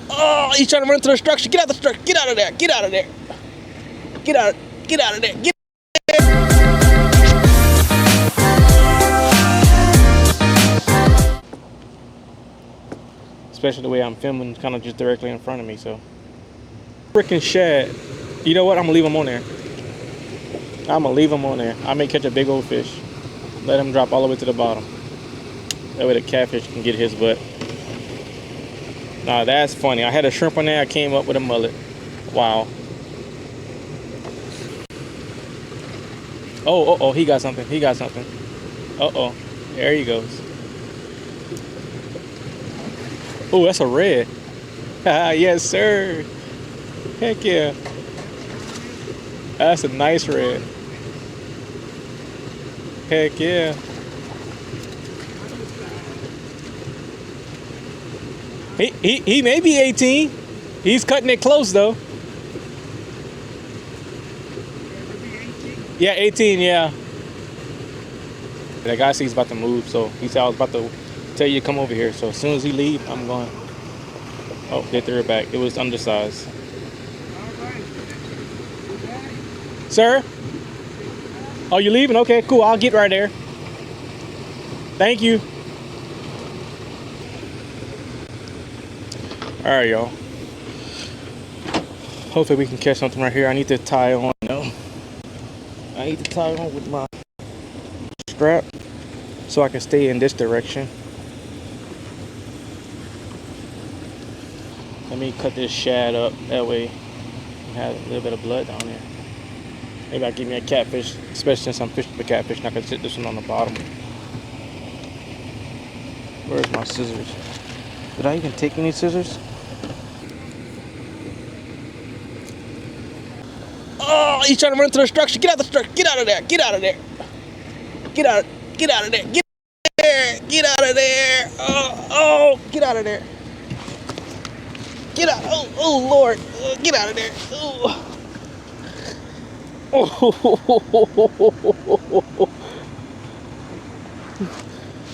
Oh, he's trying to run into the structure. Get out the structure. Get out of there. Get out of there. Get out. Get out of there. Get. Especially the way I'm filming, kind of just directly in front of me. So, freaking shad. You know what? I'm gonna leave him on there. I'm gonna leave him on there. I may catch a big old fish. Let him drop all the way to the bottom. That way the catfish can get his butt. Nah, that's funny. I had a shrimp on there. I came up with a mullet. Wow. Oh, he got something. He got something. Uh-oh. There he goes. Oh, that's a red. Yes, sir. Heck yeah. That's a nice red. Heck yeah. He may be 18. He's cutting it close though. Yeah, 18, yeah. That guy said he's about to move, so he said I was about to tell you to come over here. So as soon as he leave, I'm going. Oh, they threw it back. It was undersized. Sir? Oh, you leaving? Okay, cool. I'll get right there. Thank you. All right, y'all. Hopefully we can catch something right here. I need to tie on though. I need to tie on with my strap so I can stay in this direction. Let me cut this shad up. That way it has a little bit of blood down there. Maybe I'll give me a catfish, especially since I'm fishing for catfish and I can sit this one on the bottom. Where's my scissors? Did I even take any scissors? Oh, he's trying to run into the structure. Get out the structure. Get out of there. Get out of there. Get out. Get out of there. Get there. Get out of there. Oh, get out of there. Get out. Oh, Lord. Get out of there. Oh.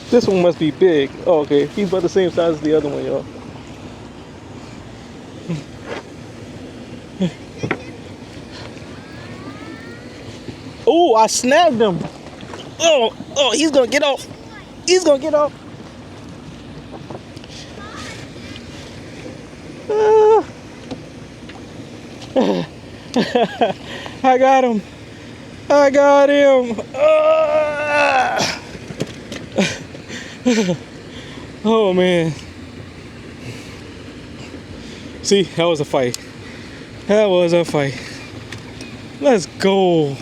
This one must be big. Oh, okay. He's about the same size as the other one, y'all. Oh, I snagged him. Oh, he's gonna get off. He's gonna get off. I got him. I got him. Oh man. See, that was a fight. That was a fight. Let's go.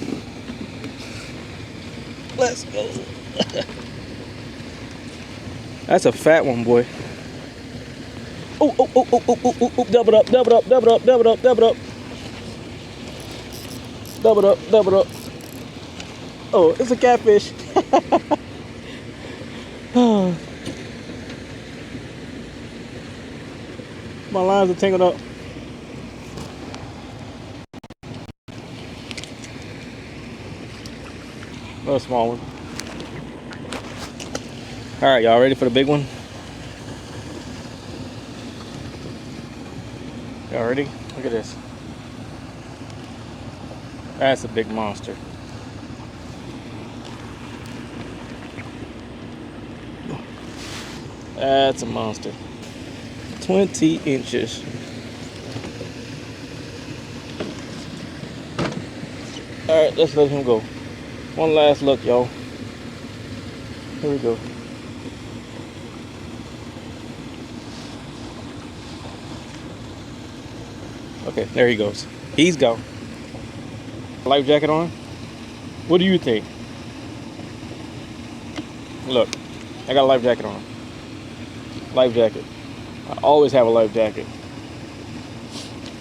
Let's go. That's a fat one, boy. Oh, double up, double up, double up, double up, double up. Double up, double up. Oh, it's a catfish. My lines are tangled up. Little small one. All right, y'all ready for the big one? Y'all ready? Look at this. That's a big monster. That's a monster. 20 inches. All right, let's let him go. One last look, y'all. Here we go. Okay, there he goes. He's gone. Life jacket on? What do you think? Look, I got a life jacket on. Life jacket. I always have a life jacket.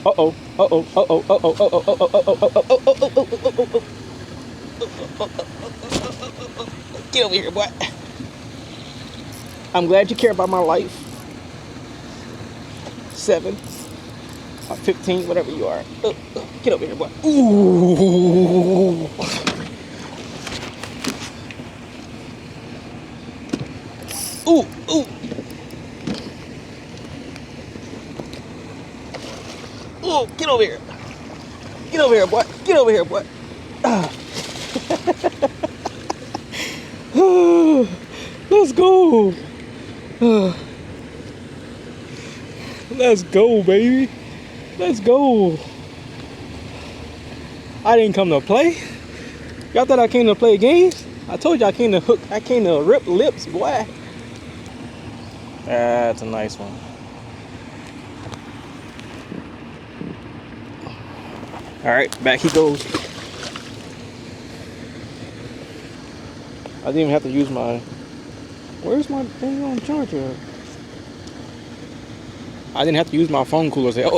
Uh-oh, uh-oh, uh-oh, uh-oh, uh-oh, uh-oh, uh-oh, uh-oh, uh-oh, uh-oh. Get over here, boy. I'm glad you care about my life. 7, 15, whatever you are. Get over here, boy. Ooh. Ooh, ooh. Oh, get over here. Get over here, boy. Get over here, boy. Let's go. Let's go, baby. Let's go. I didn't come to play. Y'all thought I came to play games? I told you I came to hook. I came to rip lips, boy. That's a nice one. All right, back he goes. I didn't even have to use my. Where's my thing on charger? I didn't have to use my phone cooler. Say, get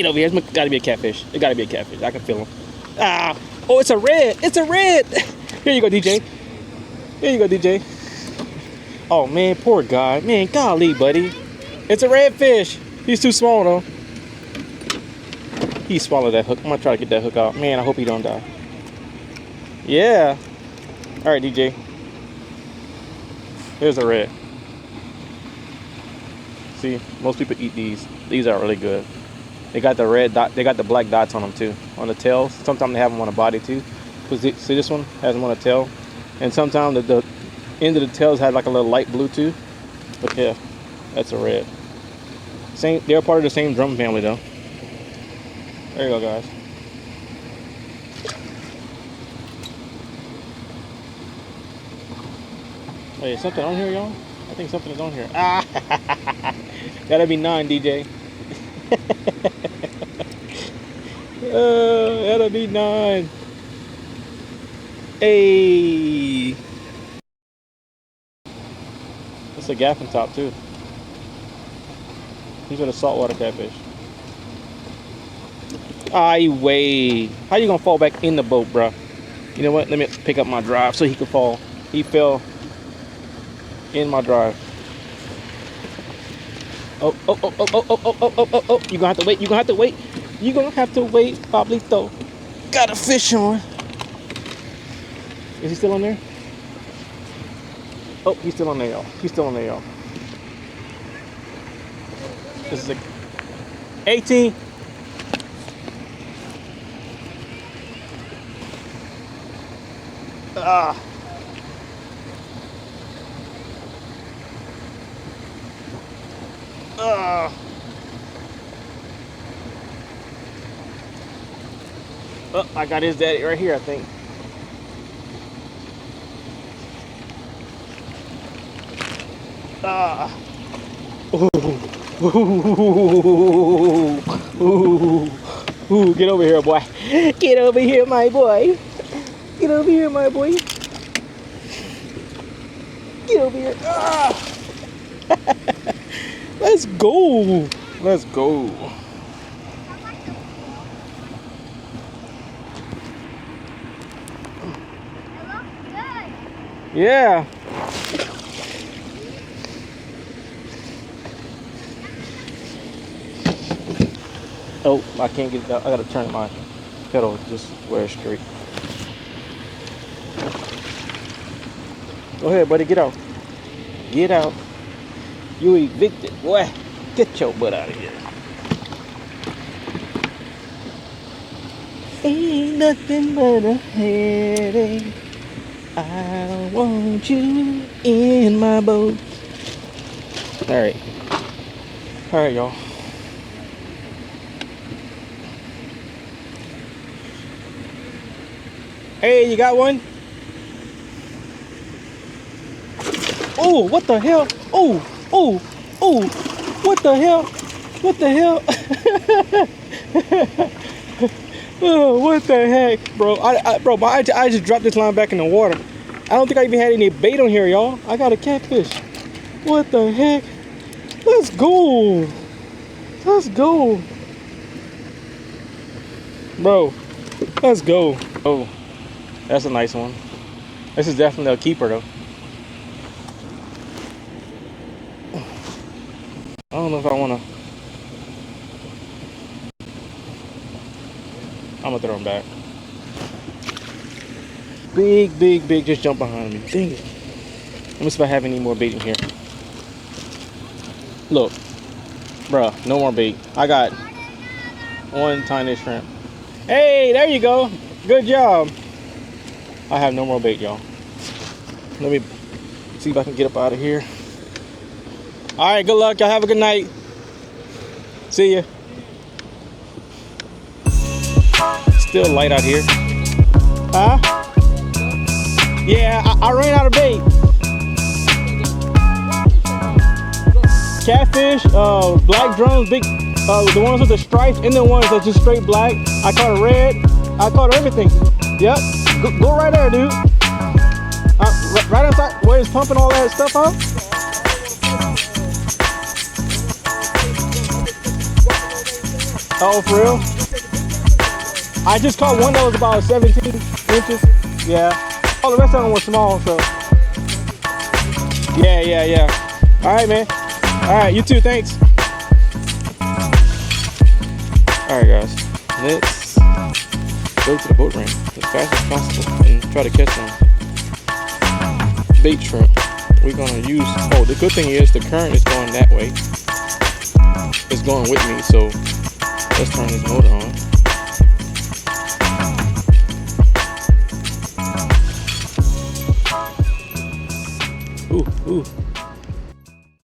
over here. It's gotta be a catfish. It gotta be a catfish. I can feel him. Oh, it's a red. It's a red. Here you go, DJ. Here you go, DJ. Oh man, poor guy. Man, golly, buddy. It's a redfish. He's too small though. He swallowed that hook. I'm gonna try to get that hook out. Man, I hope he don't die. Yeah. All right, DJ. Here's a red. See, most people eat these. These are really good. They got the red dot. They got the black dots on them too, on the tails. Sometimes they have them on the body too. See, this one has them on the tail, and sometimes the end of the tails have like a little light blue too. But yeah, that's a red. Same. They're part of the same drum family though. There you go, guys. Wait, is something on here, y'all? I think something is on here. That'll be 9, DJ. That'll be 9. Hey. It's a gaffing top too. These are the saltwater catfish. Wait. How you gonna fall back in the boat, bro? You know what? Let me pick up my drive so he could fall. He fell in my drive. Oh. You gonna have to wait. You gonna have to wait. You gonna have to wait, Pablito. Got a fish on. Is he still on there? Oh, he's still on there, y'all. He's still on there, y'all. This is a 18. Oh, I got his daddy right here, I think. Get over here, boy. Get over here, my boy. Get over here, my boy. Get over here. Let's go. Let's go. Yeah. Oh, I can't get it out. I gotta turn my pedal just where it's straight. Go ahead, buddy. Get out. Get out. You evicted, boy. Get your butt out of here. Ain't nothing but a headache. I want you in my boat. Alright. Alright, y'all. Hey, you got one? Oh, what the hell? Oh, what the hell? What the hell? Oh, what the heck, bro? I just dropped this line back in the water. I don't think I even had any bait on here, y'all. I got a catfish. What the heck? Let's go. Let's go. Bro, let's go. Oh, that's a nice one. This is definitely a keeper, though. I don't know if I want to. I'm going to throw him back. Big, just jump behind me. Dang it. Let me see if I have any more bait in here. Look, bruh, no more bait. I got one tiny shrimp. Hey, there you go. Good job. I have no more bait, y'all. Let me see if I can get up out of here. All right, good luck. Y'all have a good night. See ya. Still light out here. Huh? Yeah, I ran out of bait. Catfish, black drums, big, the ones with the stripes, and the ones that's just straight black. I caught a red. I caught everything. Yep. Go right there, dude. Right outside where it's pumping all that stuff out. Oh, for real? I just caught one that was about 17 inches. Yeah. Oh, the rest of them were small, so. Yeah. All right, man. All right, you too, thanks. All right, guys. Let's go to the boat ramp as fast as possible and try to catch some bait shrimp. We're gonna use, oh, the good thing is the current is going that way. It's going with me, so let's turn this motor on.